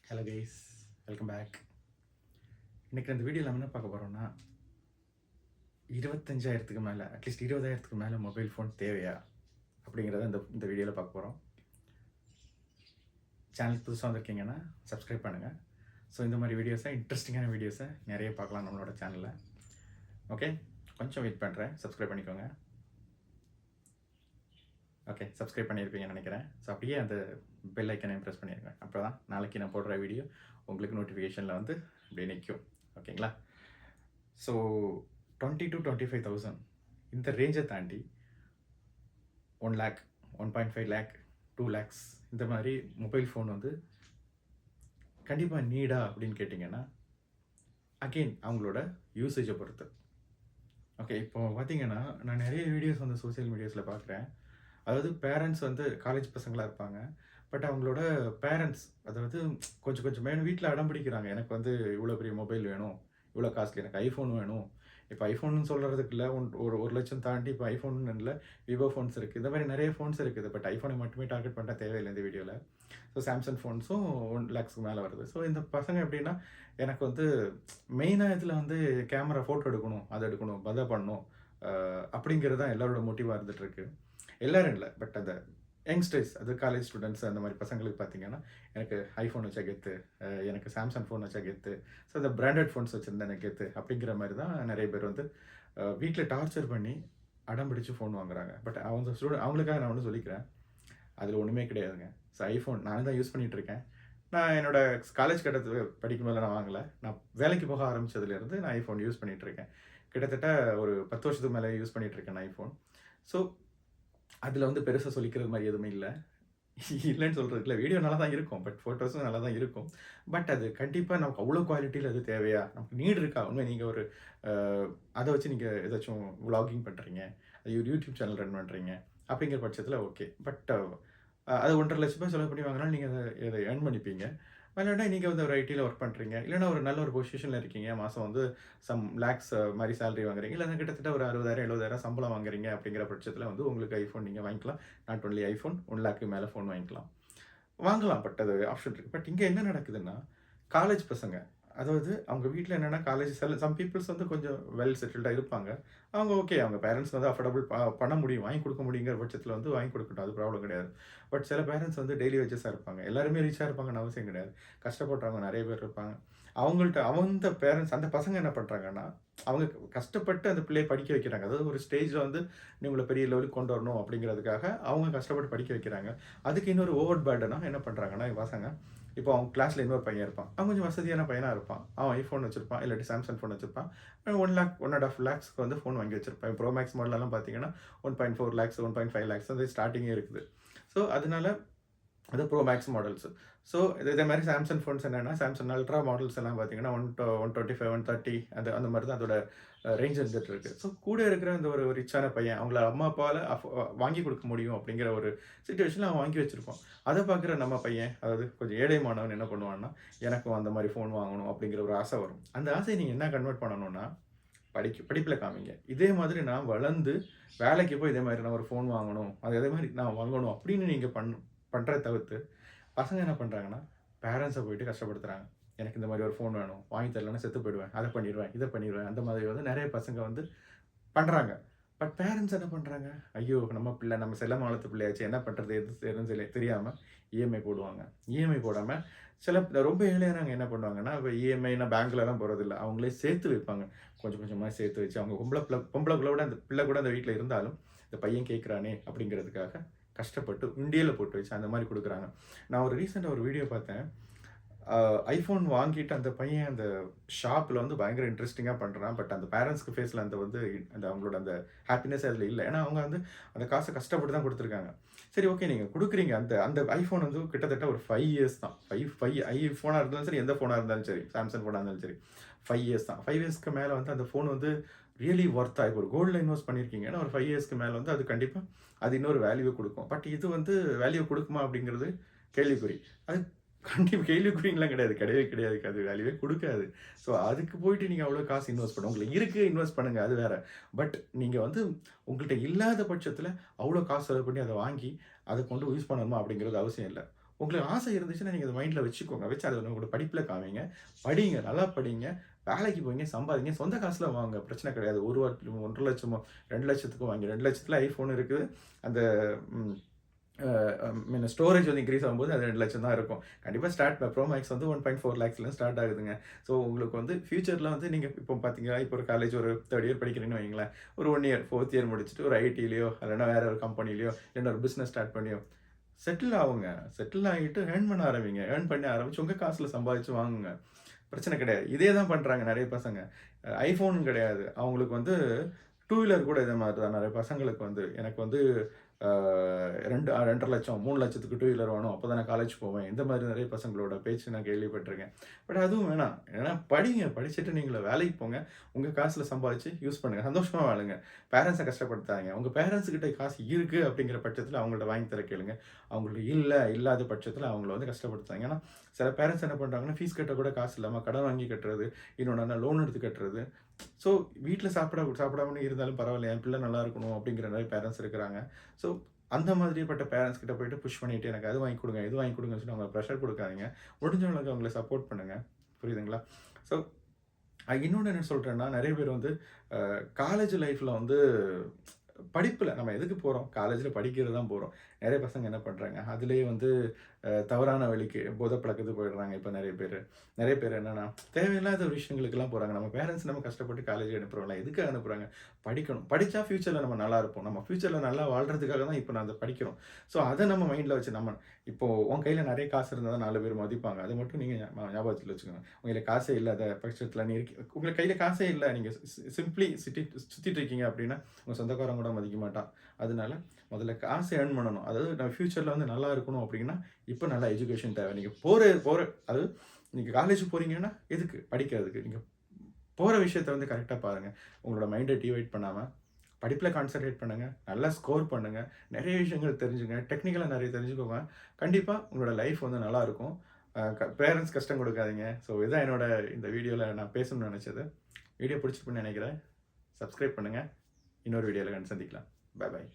Hello guys, welcome back. இன்றைக்கி இந்த வீடியோவில் நம்ம என்ன பார்க்க போகிறோம்னா 25,000க்கு மேலே, அட்லீஸ்ட் 20,000க்கு மேலே மொபைல் ஃபோன் தேவையா அப்படிங்கிறத இந்த வீடியோவில் பார்க்க போகிறோம். சேனல் புதுசாக வந்திருக்கீங்கன்னா சப்ஸ்கிரைப் பண்ணுங்கள். ஸோ இந்த மாதிரி வீடியோஸை, இன்ட்ரெஸ்டிங்கான வீடியோஸை நிறைய பார்க்கலாம் நம்மளோட சேனலில். ஓகே, கொஞ்சம் வெயிட் பண்ணுறேன், சப்ஸ்கிரைப் பண்ணிக்கோங்க. ஓகே, சப்ஸ்கிரைப் பண்ணியிருப்பீங்கன்னு நினைக்கிறேன். ஸோ அப்படியே அந்த பெல் ஐக்கனையும் ப்ரெஸ் பண்ணிடுங்க. அப்போ தான் நாளைக்கு நான் போடுற வீடியோ உங்களுக்கு நோட்டிஃபிகேஷனில் வந்து அப்படியே நிற்கும். ஓகேங்களா? ஸோ 20,000 to 25,000 இந்த ரேஞ்சை தாண்டி 1 lakh, 1.5 lakh, 2 lakhs இந்த மாதிரி மொபைல் ஃபோன் வந்து கண்டிப்பாக நீடா அப்படின்னு கேட்டிங்கன்னா அகெயின் அவங்களோட யூசேஜை பொறுத்து. ஓகே, இப்போ பார்த்தீங்கன்னா நான் நிறைய வீடியோஸ் வந்து சோசியல் மீடியாஸில் பார்க்குறேன். அதாவது பேரண்ட்ஸ் வந்து காலேஜ் பசங்களாக இருப்பாங்க. பட் அவங்களோட பேரண்ட்ஸ் அதாவது கொஞ்சம் வேணும், வீட்டில் அடம் பிடிக்கிறாங்க. எனக்கு வந்து இவ்வளோ பெரிய மொபைல் வேணும், இவ்வளோ காஸ்ட்லி, எனக்கு ஐஃபோன் வேணும். இப்போ ஐஃபோன்னு சொல்கிறதுக்கு இல்லை, ஒரு லட்சம் தாண்டி இப்போ ஐஃபோன்னு இல்லை, விவோ ஃபோன்ஸ் இருக்குது. இந்த மாதிரி நிறைய ஃபோன்ஸ் இருக்குது. பட் ஐஃபோனை மட்டுமே டார்கெட் பண்ண தேவையில்லை இந்த வீடியோவில். ஸோ சாம்சங் ஃபோன்ஸும் 1 lakhஸ்க்கு மேலே வருது. ஸோ இந்த பசங்க எப்படின்னா, எனக்கு வந்து மெயினாக இதில் வந்து கேமரா ஃபோட்டோ எடுக்கணும், அதை எடுக்கணும், பதை பண்ணணும் அப்படிங்கிறது தான் எல்லாரோட மோட்டிவாக இருந்துகிட்ருக்கு. எல்லோரும் இல்லை, பட் அந்த யங்ஸ்டர்ஸ், அது காலேஜ் ஸ்டூடெண்ட்ஸ் அந்த மாதிரி பசங்களுக்கு பார்த்தீங்கன்னா, எனக்கு ஐஃபோன் வச்சா கெத்து, எனக்கு சாம்சங் ஃபோன் வச்சா கெத்து, ஸோ இந்த பிராண்டட் ஃபோன்ஸ் வச்சுருந்தா எனக்கு கெத்து அப்படிங்கிற மாதிரி தான் நிறைய பேர் வந்து வீட்டில் டார்ச்சர் பண்ணி அடம் பிடிச்சி ஃபோன் வாங்குறாங்க. பட் அவங்களுக்காக நான் ஒன்று சொல்லிக்கிறேன், அதில் ஒன்றுமே கிடையாதுங்க. ஸோ ஐஃபோன் நான் தான் யூஸ் பண்ணிகிட்ருக்கேன். நான் என்னோடய காலேஜ் கட்டத்து படிக்கும்போது நான் வாங்கலை. நான் வேலைக்கு போக ஆரம்பித்ததுலேருந்து நான் ஐஃபோன் யூஸ் பண்ணிகிட்ருக்கேன். கிட்டத்தட்ட ஒரு 10 வருஷத்துக்கு மேலே யூஸ் பண்ணிகிட்ருக்கேன் ஐஃபோன். ஸோ அதில் வந்து பெருசாக சொல்லிக்கிறது மாதிரி எதுவுமே இல்லை. இல்லைன்னு சொல்கிறதுக்குல வீடியோ நல்லா தான் இருக்கும், பட் ஃபோட்டோஸும் நல்லா தான் இருக்கும். பட் அது கண்டிப்பாக நமக்கு அவ்வளோ குவாலிட்டியில் அது தேவையா, நமக்கு நீட் இருக்கா? உண்மை நீங்கள் ஒரு அதை வச்சு நீங்கள் ஏதாச்சும் விளாகிங் பண்ணுறீங்க, அது ஒரு யூடியூப் சேனல் ரன் பண்ணுறீங்க அப்படிங்கிற பட்சத்தில் ஓகே. பட் அது 1.5 லட்ச ரூபாய் செலவு பண்ணி வாங்கினாலும் நீங்கள் அதை ஏர்ன் பண்ணிப்பீங்க. இல்லைன்னா நீங்கள் வந்து ஒரு ஐடியில் ஒர்க் பண்ணுறீங்க, இல்லைனா ஒரு நல்ல ஒரு பொசிஷனில் இருக்கீங்க, மாதம் வந்து சம் லேக்ஸ் மாதிரி சேலரி வாங்குறீங்க, இல்லைனா கிட்டத்தட்ட ஒரு 60,000 70,000 சம்பளம் வாங்குறீங்க அப்படிங்கிற பட்சத்தில் வந்து உங்களுக்கு ஐஃபோன் நீங்கள் வாங்கிக்கலாம். நாட் ஒன்லி ஐஃபோன், 1 lakhக்கு மேலே ஃபோன் வாங்கலாம். பட் அது ஆப்ஷன் இருக்குது. பட் இங்கே என்ன நடக்குதுன்னா, காலேஜ் பசங்க, அதாவது அவங்க வீட்டில் என்னென்னா காலேஜ் சம் பீப்புள்ஸ் வந்து கொஞ்சம் வெல் செட்டில்டாக இருப்பாங்க. அவங்க ஓகே, அவங்க பேரண்ட்ஸ் வந்து அஃபோர்டபுள் பண்ண முடியும், வாங்கி கொடுக்க முடியுங்கிற பட்சத்தில் வந்து வாங்கி கொடுக்கட்டும், அது ப்ராப்ளம் கிடையாது. பட் சில பேரண்ட்ஸ் வந்து டெய்லி வேஜஸாக இருப்பாங்க. எல்லாருமே ரீச்சாக இருப்பாங்கன்னு அவசியம் கிடையாது. கஷ்டப்படுறவங்க நிறைய பேர் இருப்பாங்க. அந்த பேரண்ட்ஸ், அந்த பசங்க என்ன பண்ணுறாங்கன்னா, அவங்க கஷ்டப்பட்டு அந்த பிள்ளையை படிக்க வைக்கிறாங்க. அதாவது ஒரு ஸ்டேஜில் வந்து நீ உங்களை பெரிய லெவலுக்கு கொண்டு வரணும் அப்படிங்கிறதுக்காக அவங்க கஷ்டப்பட்டு படிக்க வைக்கிறாங்க. அதுக்கு இன்னொரு ஓவர் பேர்டனாக என்ன பண்ணுறாங்கன்னா பசங்க, இப்போ அவங்க கிளாஸில் இன்னொரு பையன் இருப்பான், அவன் கொஞ்சம் வசதியான பையனாக இருப்பான், அவன் ஐஃபோன் வச்சிருப்பான், இல்லாட்டி சாம்சங் ஃபோன் வச்சிருப்பான். 1 lakh 1.5 lakhஸ்க்கு வந்து ஃபோன் வாங்கி வச்சிருப்பான். ப்ரோ மேக்ஸ் மாடலெல்லாம் பார்த்தீங்கன்னா 1.4 lakhs 1.5 lakhs வந்து ஸ்டார்டிங்கே இருக்குது. ஸோ அதனால அது ப்ரோ மேக்ஸ் மாடல்ஸு. ஸோ இதே மாதிரி சாம்சங் ஃபோன்ஸ் என்னென்னா, சாம்சங் அல்ட்ரா மாடல்ஸ் எல்லாம் பார்த்தீங்கன்னா 125 130 அந்த மாதிரி தான் அதோட ரேஞ்ச் இருந்துட்டு இருக்கு. ஸோ கூட இருக்கிற அந்த ஒரு ரிச்சான பையன், அவங்கள அம்மா அப்பாவால் வாங்கி கொடுக்க முடியும் அப்படிங்கிற ஒரு சுச்சுவேஷனில் அவன் வாங்கி வச்சுருப்பான். அதை பார்க்குற நம்ம பையன், அதாவது கொஞ்சம் ஏழை மாணவன் என்ன பண்ணுவான்னா, எனக்கும் அந்த மாதிரி ஃபோன் வாங்கணும் அப்படிங்கிற ஒரு ஆசை வரும். அந்த ஆசையை நீங்கள் என்ன கன்வெர்ட் பண்ணணும்னா, படிப்பில் காமிங்க. இதே மாதிரி நான் வளர்ந்து வேலைக்கு போய் இதே மாதிரி நான் ஒரு ஃபோன் வாங்கணும், அதே மாதிரி நான் வாங்கணும் அப்படின்னு நீங்கள் பண்ணுறத தவிர்த்து பசங்க என்ன பண்ணுறாங்கன்னா, பேரண்ட்ஸை போயிட்டு கஷ்டப்படுத்துகிறாங்க. எனக்கு இந்த மாதிரி ஒரு ஃபோன் வேணும், வாங்கி தரலன்னா செத்து போயிடுவேன், அதை பண்ணிடுவேன், இதை பண்ணிடுவேன், அந்த மாதிரி வந்து நிறைய பசங்க வந்து பண்ணுறாங்க. பட் பேரண்ட்ஸ் என்ன பண்ணுறாங்க, ஐயோ நம்ம பிள்ளை, நம்ம செல்லம் வளர்த்த பிள்ளையாச்சு, என்ன பண்ணுறது எது செய்யணும்னு தெரியாமல் இஎம்ஐ போடுவாங்க. இஎம்ஐ போடாமல் சில ரொம்ப ஏழையானவங்க என்ன பண்ணுவாங்கன்னா, இப்போ இஎம்ஐனா பேங்க்லலாம் போகிறதில்ல, அவங்களே சேர்த்து வைப்பாங்க. கொஞ்சம் கொஞ்சமாக சேர்த்து வச்சு அவங்க பொம்பளை கூட அந்த பிள்ளை கூட அந்த வீட்டில் இருந்தாலும் இந்த பையன் கேட்குறானே அப்படிங்கிறதுக்காக கஷ்டப்பட்டு உண்டியலில் போட்டு வச்சு அந்த மாதிரி கொடுக்குறாங்க. நான் ரீசெண்டாக ஒரு வீடியோ பார்த்தேன். ஐஃபோன் வாங்கிட்டு அந்த பையன் அந்த ஷாப்பில் வந்து பயங்கர இன்ட்ரெஸ்டிங்காக பண்ணுறான். பட் அந்த பேரண்ட்ஸ்க்கு ஃபேஸில் அந்த அவங்களோட அந்த ஹாப்பினஸ் அதில் இல்லை. ஏன்னா அவங்க வந்து அந்த காசை கஷ்டப்பட்டு தான் கொடுத்துருக்காங்க. சரி, ஓகே, நீங்கள் கொடுக்குறீங்க. அந்த ஐஃபோன் வந்து கிட்டத்தட்ட ஒரு 5 years தான். ஐஃபோனாக இருந்தாலும் சரி, எந்த ஃபோனாக இருந்தாலும் சரி, சாம்சங் ஃபோனாக இருந்தாலும் சரி, 5 years தான். 5 yearsக்கு மேலே வந்து அந்த ஃபோன் வந்து ரியலி ஒர்த்தா. இப்போ ஒரு கோல்டில் இன்வெஸ்ட் பண்ணியிருக்கீங்கன்னா ஒரு 5 yearsக்கு மேலே வந்து அது கண்டிப்பாக அது இன்னொரு வேல்யூ கொடுக்கும். பட் இது வந்து வேல்யூ கொடுக்குமா அப்படிங்கிறது கேள்விக்குறி. அது கண்டிப்பாக கேள்விக்குறிங்களாம் கிடையவே கிடையாது. அது வேல்யூவே கொடுக்காது. ஸோ அதுக்கு போயிட்டு நீங்கள் அவ்வளோ காசு இன்வெஸ்ட் பண்ணுங்க. உங்களுக்கு இருக்குது, இன்வெஸ்ட் பண்ணுங்கள், அது வேறு. பட் நீங்கள் வந்து உங்கள்கிட்ட இல்லாத பட்சத்தில் அவ்வளோ காசு செலவு பண்ணி அதை வாங்கி அதை கொண்டு யூஸ் பண்ணணுமா அப்படிங்கிறது அவசியம் இல்லை. உங்களுக்கு ஆசை இருந்துச்சுன்னா நீங்கள் அதை மைண்டில் வச்சுக்கோங்க. வச்சு அதை உங்களோட படிப்பில் காமிங்க. படிங்க, நல்லா படிங்க. வேலைக்கு போய்ங்க, சம்பாதிங்க. சொந்த காசுல வாங்க. பிரச்சனை கிடையாது. 1 1,50,000 2,00,000த்துக்கும் வாங்கி 2,00,000த்துல ஐஃபோன் இருக்குது. அந்த ம் ஸ்டோரேஜ் வந்து இன்க்ரீஸ் ஆகும்போது அது 2,00,000 தான் இருக்கும். கண்டிப்பா ப்ரோ மேக்ஸ் வந்து 1.4 லேக்ஸ்ல ஸ்டார்ட் ஆகுதுங்க. ஸோ உங்களுக்கு வந்து ஃபியூச்சர்ல வந்து நீங்க இப்போ பார்த்தீங்கன்னா, இப்போ ஒரு காலேஜ் ஒரு 3rd இயர் படிக்கிறீங்கன்னு வைங்களேன். ஒரு 1 இயர் 4த் இயர் முடிச்சுட்டு ஒரு ஐடிலயோ இல்லைன்னா வேற ஒரு கம்பெனிலயோ இல்லைன்னா ஒரு பிசினஸ் ஸ்டார்ட் பண்ணியோ செட்டில் ஆவுங்க. செட்டில் ஆகிட்டு ஏர்ன் பண்ண ஆரம்பிங்க. ஏர்ன் பண்ண ஆரம்பிச்சு உங்க காசுல சம்பாதிச்சு வாங்குங்க. பிரச்சனை கிடையாது. இதே தான் பண்றாங்க நெறைய பசங்க. ஐஃபோன் கிடையாது. அவங்களுக்கு வந்து 2 வீலர் கூட இதே மாரி தான். நெறைய பசங்களுக்கு வந்து எனக்கு வந்து 2 2,50,000 3,00,000த்துக்கு 2 வீலர் வேணும். அப்பதான் நான் காலேஜ் போவேன். இந்த மாதிரி நெறைய பசங்களோட பேச்சு நான் கேள்விப்பட்டிருக்கேன். பட் அதுவும் வேணாம். ஏன்னா படிங்க. படிச்சுட்டு நீங்கள வேலைக்கு போங்க. உங்க காசுல சம்பாதிச்சு யூஸ் பண்ணுங்க. சந்தோஷமா வாழுங்க. பேரண்ட்ஸ கஷ்டப்படுத்தாதீங்க. உங்க பேரண்ட்ஸ் கிட்ட காசு இருக்கு அப்படிங்கிற பட்சத்தில அவங்கள்ட்ட வாங்கி தர கேளுங்க. அவங்கள்ட்ட இல்லாத பட்சத்தில அவங்கள வந்து கஷ்டப்படுத்தாதீங்க. ஏன்னா சில பேரண்ட்ஸ் என்ன பண்றாங்கன்னா, ஃபீஸ் கட்ட கூட காசு இல்லாம கடன் வாங்கி கட்டுறது, இன்னொன்னு லோன் எடுத்து கட்டுறது. ஸோ வீட்ல சாப்பிடாம இருந்தாலும் பரவாயில்ல. என் பிள்ளை நல்லா இருக்கணும் அப்படிங்கிற நெறைய பேரண்ட்ஸ் இருக்கிறாங்க. ஸோ அந்த மாதிரிப்பட்ட பேரண்ட்ஸ் கிட்ட போயிட்டு புஷ் பண்ணிட்டு எனக்கு அது வாங்கி கொடுங்க, இது வாங்கி கொடுங்கன்னு சொல்லி அவங்கள ப்ரெஷர் குடுக்காதீங்க. முடிஞ்ச அளவுக்கு அவங்கள சப்போர்ட் பண்ணுங்க. புரியுதுங்களா? ஸோ இன்னொன்னு என்ன சொல்றேன்னா, நெறைய பேர் வந்து காலேஜ் லைஃப்ல வந்து படிப்புல நம்ம எதுக்கு போறோம்? காலேஜ்ல படிக்கிறது தான் போறோம். நெறைய பசங்க என்ன பண்றாங்க, அதிலேயே வந்து தவறான வழிக்கு போதை பழக்கத்துக்கு போயிடுறாங்க இப்ப நெறைய பேரு. நெறைய பேர் என்னன்னா, தேவையில்லாத விஷயங்களுக்கெல்லாம் போறாங்க. நம்ம பேரண்ட்ஸ் நம்ம கஷ்டப்பட்டு காலேஜ் அனுப்புறோம்ல, எதுக்காக அனுப்புறாங்க? படிக்கணும். படிச்சா ஃபியூச்சர்ல நம்ம நல்லா இருப்போம். நம்ம ஃபியூச்சர்ல நல்லா வாழ்றதுக்காக தான் இப்ப நான் அத படிக்கிறோம். ஸோ அத நம்ம மைண்ட்ல வச்சு இப்போ உன் கையில நெறைய காசு இருந்தா தான் 4 பேர் மதிப்பாங்க. அது மட்டும் நீங்க ஞாபகத்துல வச்சுக்கோங்க. உங்க கையில காசே இல்லாத பட்சத்துல உங்க கையில காசே இல்ல. நீங்க சிம்ப்ளி சுத்திட்டு இருக்கீங்க அப்படின்னா, உங்க சொந்தக்காரன் கூட மதிக்க மாட்டான். அதனால முதல்ல காசு ஏர்ன் பண்ணணும். அதாவது நம்ம ஃபியூச்சர்ல வந்து நல்லா இருக்கணும் அப்படின்னா, இப்ப நல்ல எஜுகேஷன் தேவை. நீங்க போற போற அதாவது நீங்க காலேஜ் போறீங்கன்னா, எதுக்கு? படிக்கிறதுக்கு. நீங்க போற விஷயத்த வந்து கரெக்ட்டா பாருங்க. உங்களோட மைண்ட டிவைட் பண்ணாம, படிப்புல கான்சன்ட்ரேட் பண்ணுங்க. நல்லா ஸ்கோர் பண்ணுங்க. நெறைய விஷயங்கள் தெரிஞ்சுங்க. டெக்னிக்கலா நெறைய தெரிஞ்சுக்கோங்க. கண்டிப்பா உங்களோட லைஃப் வந்து நல்லாருக்கும். பேரண்ட்ஸ் கஷ்டம் குடுக்காதீங்க. ஸோ இதான் என்னோட இந்த வீடியோல நான் பேசணும்னு நெனச்சது. வீடியோ பிடிச்சிருக்கும்னு நெனைக்கிறேன். சப்ஸ்கிரைப் பண்ணுங்க. இன்னொரு வீடியோல சந்திக்கலாம். பாய்.